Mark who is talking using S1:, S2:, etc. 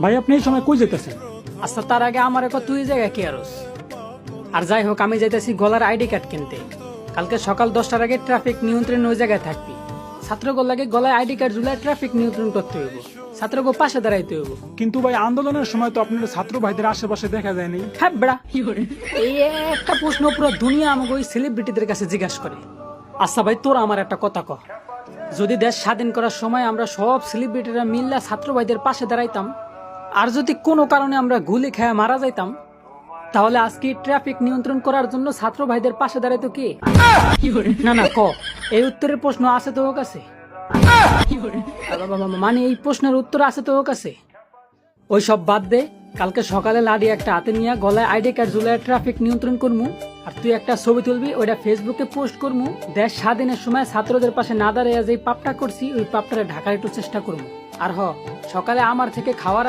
S1: ভাই আপনি এই সময় কই যেতেছেন?
S2: আচ্ছা তার আগে আমার এক তুই জায়গায় কি আরস? আর যাই হোক আমি যাইতেছি গলার আইডি কার্ড কিনতে। কালকে সকাল 10টার আগে ট্রাফিক নিয়ন্ত্রণ ওই জায়গায় থাকবি। ছাত্রগোল লাগে গলায় আইডি কার্ড ঝুলায় ট্রাফিক নিয়ন্ত্রণ করতে হইব। ছাত্রগো পাশে দাঁড়াইতে হইব।
S1: কিন্তু ভাই আন্দোলনের সময় তো আপনার ছাত্র ভাইদের আশেপাশে দেখা যায়নি।
S2: হ্যাঁ বেড়া এই একটা প্রশ্ন পুরো দুনিয়া আমাকে ওই সেলিব্রিটিদের কাছে জিজ্ঞাসা করে। আচ্ছা ভাই তোরা আমার একটা কথা কহ, যদি দেশ স্বাধীন করার সময় আমরা সব সেলিব্রিটিরা মিল্লা ছাত্র ভাইদের পাশে দাঁড়াইতাম, আর যদি কোনো কারণে আমরা গুলি খেয়ে মারা যাইতাম, তাহলে আজকে ট্রাফিক নিয়ন্ত্রণ করার জন্য ছাত্র ভাইদের পাশে দাঁড়াইতো কে? না না ক, এই উত্তরের প্রশ্ন আছে তো ওর কাছে? মানে এই প্রশ্নের উত্তর আছে তো ওর কাছে? ওই সব বাদ দে, কালকে সকালে লাডি একটা হাতে নিয়ে গলায় আইডি কার্ড ঝুলায় ট্রাফিক নিয়ন্ত্রণ করমু, আর তুই একটা ছবি তুলবি, ওইটা ফেসবুকে পোস্ট করমু। দেশ স্বাধীনের সময় ছাত্রদের পাশে না দাঁড়িয়ে যে পাপটা করছি ওই পাপটারে ঢাকার একটু চেষ্টা করমু। আর সকালে আমার থেকে খাওয়ার